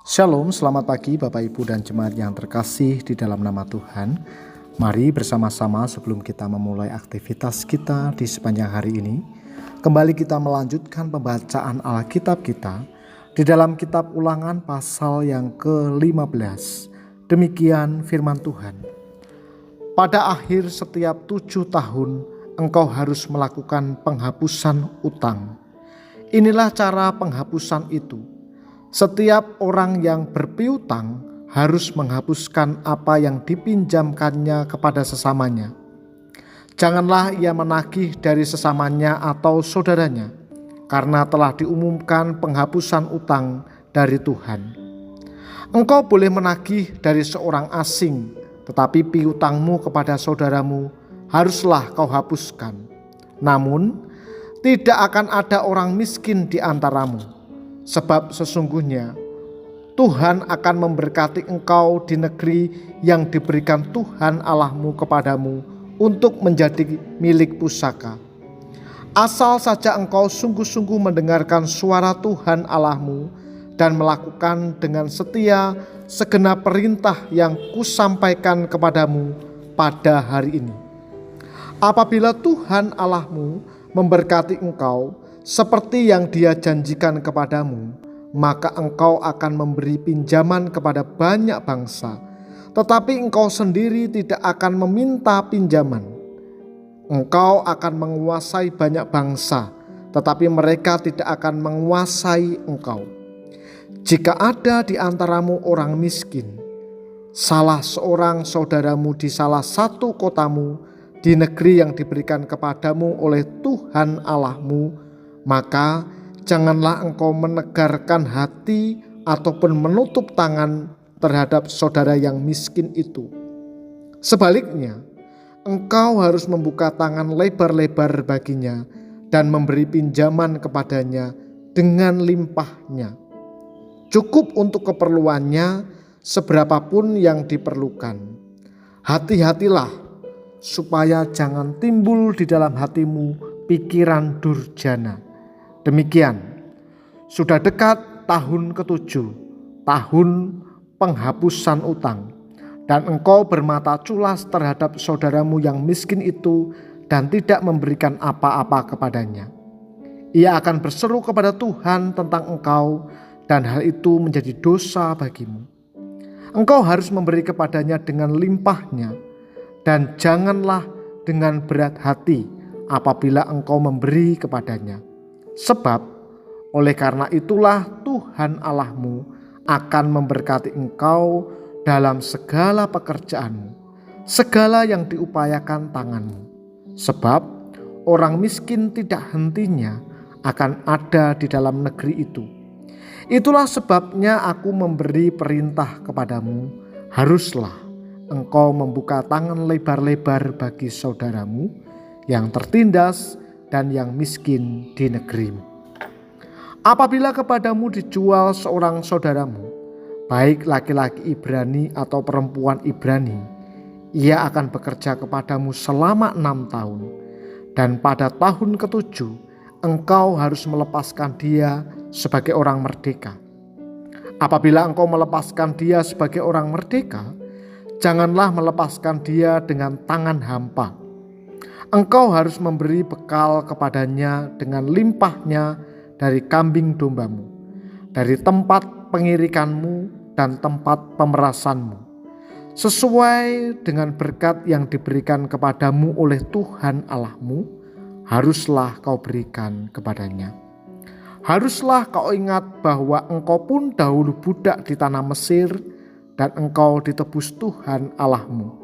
Shalom, selamat pagi Bapak Ibu dan jemaat yang terkasih di dalam nama Tuhan. Mari bersama-sama sebelum kita memulai aktivitas kita di sepanjang hari ini, kembali kita melanjutkan pembacaan Alkitab kita di dalam kitab Ulangan pasal yang ke-15. Demikian firman Tuhan. Pada akhir setiap 7 tahun engkau harus melakukan penghapusan utang. Inilah cara penghapusan itu. Setiap orang yang berpiutang harus menghapuskan apa yang dipinjamkannya kepada sesamanya. Janganlah ia menagih dari sesamanya atau saudaranya, karena telah diumumkan penghapusan utang dari Tuhan. Engkau boleh menagih dari seorang asing, tetapi piutangmu kepada saudaramu haruslah kau hapuskan. Namun, tidak akan ada orang miskin di antaramu, sebab sesungguhnya Tuhan akan memberkati engkau di negeri yang diberikan Tuhan Allahmu kepadamu untuk menjadi milik pusaka. Asal saja engkau sungguh-sungguh mendengarkan suara Tuhan Allahmu dan melakukan dengan setia segenap perintah yang kusampaikan kepadamu pada hari ini. Apabila Tuhan Allahmu memberkati engkau seperti yang Dia janjikan kepadamu, maka engkau akan memberi pinjaman kepada banyak bangsa, tetapi engkau sendiri tidak akan meminta pinjaman. Engkau akan menguasai banyak bangsa, tetapi mereka tidak akan menguasai engkau. Jika ada di antaramu orang miskin, salah seorang saudaramu di salah satu kotamu di negeri yang diberikan kepadamu oleh Tuhan Allahmu, maka janganlah engkau menegarkan hati ataupun menutup tangan terhadap saudara yang miskin itu. Sebaliknya, engkau harus membuka tangan lebar-lebar baginya dan memberi pinjaman kepadanya dengan limpahnya. Cukup untuk keperluannya seberapapun yang diperlukan. Hati-hatilah supaya jangan timbul di dalam hatimu pikiran durjana. Demikian, sudah dekat tahun ke-7, tahun penghapusan utang, dan engkau bermata culas terhadap saudaramu yang miskin itu dan tidak memberikan apa-apa kepadanya. Ia akan berseru kepada Tuhan tentang engkau dan hal itu menjadi dosa bagimu. Engkau harus memberi kepadanya dengan limpahnya, dan janganlah dengan berat hati apabila engkau memberi kepadanya. Sebab oleh karena itulah Tuhan Allahmu akan memberkati engkau dalam segala pekerjaanmu, segala yang diupayakan tanganmu. Sebab orang miskin tidak hentinya akan ada di dalam negeri itu. Itulah sebabnya aku memberi perintah kepadamu, haruslah engkau membuka tangan lebar-lebar bagi saudaramu yang tertindas dan yang miskin di negerimu. Apabila kepadamu dijual seorang saudaramu, baik laki-laki Ibrani atau perempuan Ibrani, ia akan bekerja kepadamu selama 6 tahun, dan pada tahun ke-7 engkau harus melepaskan dia sebagai orang merdeka. Apabila engkau melepaskan dia sebagai orang merdeka, janganlah melepaskan dia dengan tangan hampa. Engkau harus memberi bekal kepadanya dengan limpahnya dari kambing dombamu, dari tempat pengirikanmu dan tempat pemerasanmu, sesuai dengan berkat yang diberikan kepadamu oleh Tuhan Allahmu, haruslah kau berikan kepadanya. Haruslah kau ingat bahwa engkau pun dahulu budak di tanah Mesir, dan engkau ditebus Tuhan Allahmu.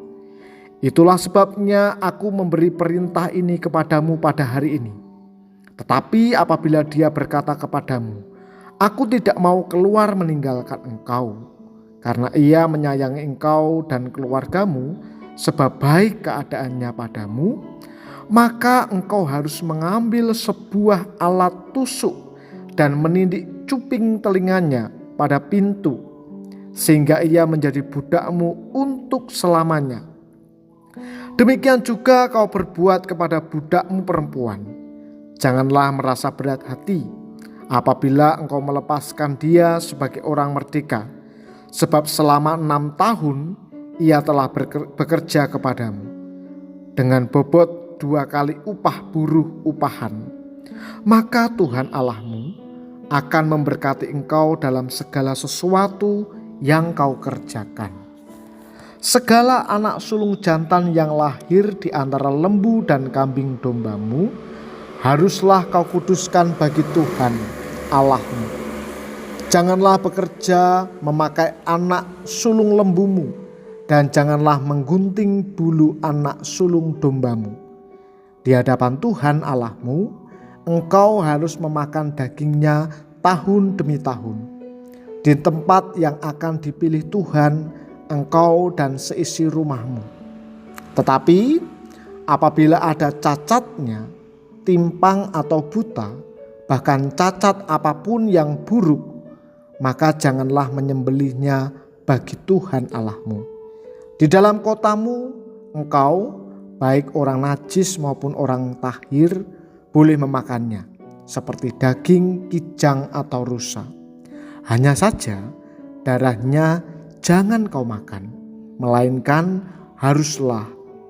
Itulah sebabnya aku memberi perintah ini kepadamu pada hari ini. Tetapi apabila dia berkata kepadamu, aku tidak mau keluar meninggalkan engkau, karena ia menyayangi engkau dan keluargamu, sebab baik keadaannya padamu, maka engkau harus mengambil sebuah alat tusuk dan menindik cuping telinganya pada pintu, sehingga ia menjadi budakmu untuk selamanya. Demikian juga kau berbuat kepada budakmu perempuan. Janganlah merasa berat hati apabila engkau melepaskan dia sebagai orang merdeka, Sebab selama 6 tahun ia telah bekerja kepadamu dengan bobot 2 kali upah buruh upahan. Maka Tuhan Allahmu akan memberkati engkau dalam segala sesuatu yang kau kerjakan. Segala anak sulung jantan yang lahir di antara lembu dan kambing dombamu haruslah kau kuduskan bagi Tuhan Allahmu. Janganlah bekerja memakai anak sulung lembumu, dan janganlah menggunting bulu anak sulung dombamu. Di hadapan Tuhan Allahmu, engkau harus memakan dagingnya tahun demi tahun. Di tempat yang akan dipilih Tuhan, engkau dan seisi rumahmu. Tetapi apabila ada cacatnya, timpang atau buta, bahkan cacat apapun yang buruk, maka janganlah menyembelihnya bagi Tuhan Allahmu. Di dalam kotamu, engkau, baik orang najis maupun orang tahir, boleh memakannya, seperti daging, kijang, atau rusa. Hanya saja darahnya jangan kau makan, melainkan haruslah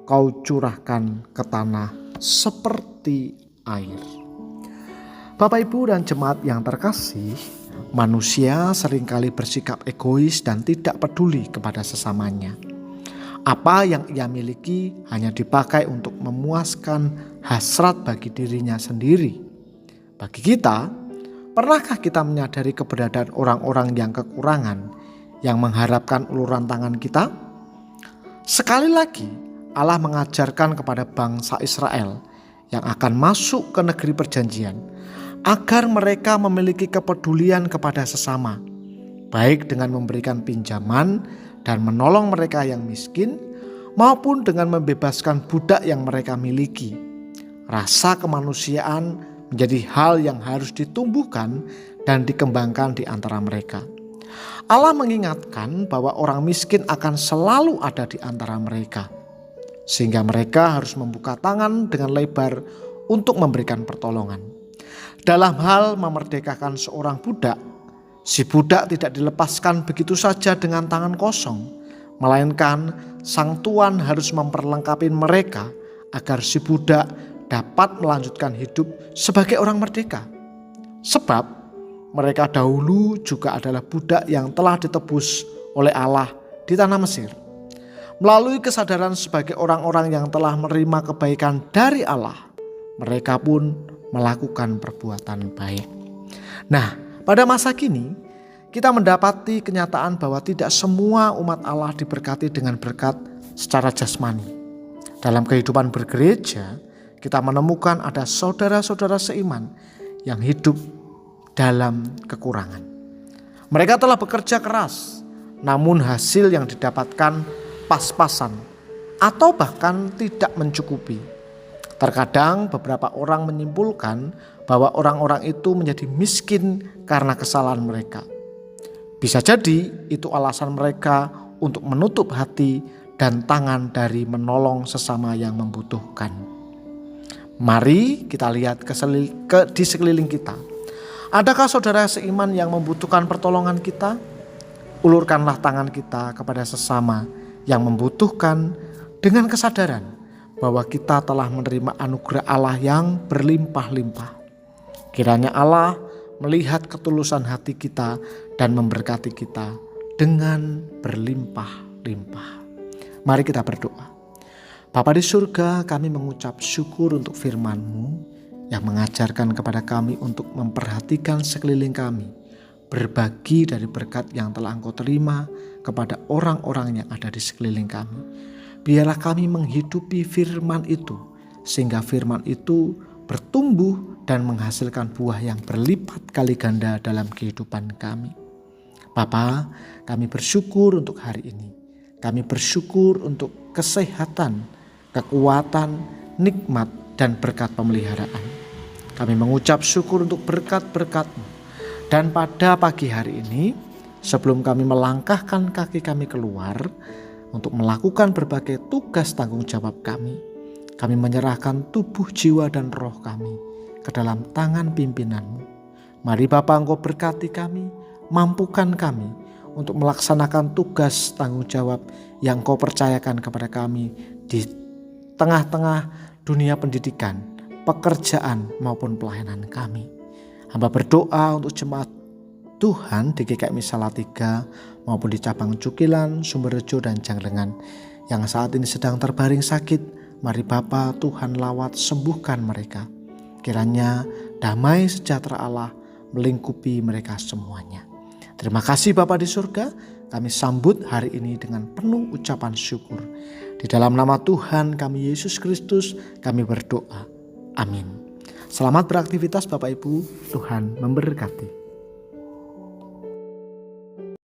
kau curahkan ke tanah seperti air. Bapak, Ibu, dan jemaat yang terkasih, manusia seringkali bersikap egois dan tidak peduli kepada sesamanya. Apa yang ia miliki hanya dipakai untuk memuaskan hasrat bagi dirinya sendiri. Bagi kita, pernahkah kita menyadari keberadaan orang-orang yang kekurangan yang mengharapkan uluran tangan kita? Sekali lagi, Allah mengajarkan kepada bangsa Israel yang akan masuk ke negeri perjanjian agar mereka memiliki kepedulian kepada sesama, baik dengan memberikan pinjaman dan menolong mereka yang miskin, maupun dengan membebaskan budak yang mereka miliki. Rasa kemanusiaan menjadi hal yang harus ditumbuhkan dan dikembangkan di antara mereka. Allah mengingatkan bahwa orang miskin akan selalu ada di antara mereka, sehingga mereka harus membuka tangan dengan lebar untuk memberikan pertolongan. Dalam hal memerdekakan seorang budak, si budak tidak dilepaskan begitu saja dengan tangan kosong, melainkan sang tuan harus memperlengkapi mereka agar si budak dapat melanjutkan hidup sebagai orang merdeka. Sebab mereka dahulu juga adalah budak yang telah ditebus oleh Allah di tanah Mesir. Melalui kesadaran sebagai orang-orang yang telah menerima kebaikan dari Allah, mereka pun melakukan perbuatan baik. Nah, pada masa kini kita mendapati kenyataan bahwa tidak semua umat Allah diberkati dengan berkat secara jasmani. Dalam kehidupan bergereja, kita menemukan ada saudara-saudara seiman yang hidup dalam kekurangan. Mereka telah bekerja keras, namun hasil yang didapatkan pas-pasan atau bahkan tidak mencukupi. Terkadang beberapa orang menyimpulkan bahwa orang-orang itu menjadi miskin karena kesalahan mereka. Bisa jadi itu alasan mereka untuk menutup hati dan tangan dari menolong sesama yang membutuhkan. Mari kita lihat di sekeliling kita. Adakah saudara seiman yang membutuhkan pertolongan kita? Ulurkanlah tangan kita kepada sesama yang membutuhkan dengan kesadaran bahwa kita telah menerima anugerah Allah yang berlimpah-limpah. Kiranya Allah melihat ketulusan hati kita dan memberkati kita dengan berlimpah-limpah. Mari kita berdoa. Bapa di surga, kami mengucap syukur untuk firman-Mu yang mengajarkan kepada kami untuk memperhatikan sekeliling kami, berbagi dari berkat yang telah Engkau terima kepada orang-orang yang ada di sekeliling kami. Biarlah kami menghidupi firman itu, sehingga firman itu bertumbuh dan menghasilkan buah yang berlipat kali ganda dalam kehidupan kami. Bapa, kami bersyukur untuk hari ini. Kami bersyukur untuk kesehatan, kekuatan, nikmat, dan berkat pemeliharaan. Kami mengucap syukur untuk berkat-berkat-Mu. Dan pada pagi hari ini, sebelum kami melangkahkan kaki kami keluar untuk melakukan berbagai tugas tanggung jawab kami menyerahkan tubuh, jiwa, dan roh kami ke dalam tangan pimpinan-Mu. Mari Bapa, Engkau berkati kami, mampukan kami untuk melaksanakan tugas tanggung jawab yang Kau percayakan kepada kami di tengah-tengah dunia pendidikan, pekerjaan maupun pelayanan kami. Hamba berdoa untuk jemaat Tuhan di GKMI Salatiga maupun di cabang Cukilan, Sumberjo dan Janglengan yang saat ini sedang terbaring sakit. Mari Bapa Tuhan lawat sembuhkan mereka. Kiranya damai sejahtera Allah melingkupi mereka semuanya. Terima kasih Bapa di surga, kami sambut hari ini dengan penuh ucapan syukur. Di dalam nama Tuhan kami Yesus Kristus kami berdoa. Amin. Selamat beraktivitas Bapak Ibu, Tuhan memberkati.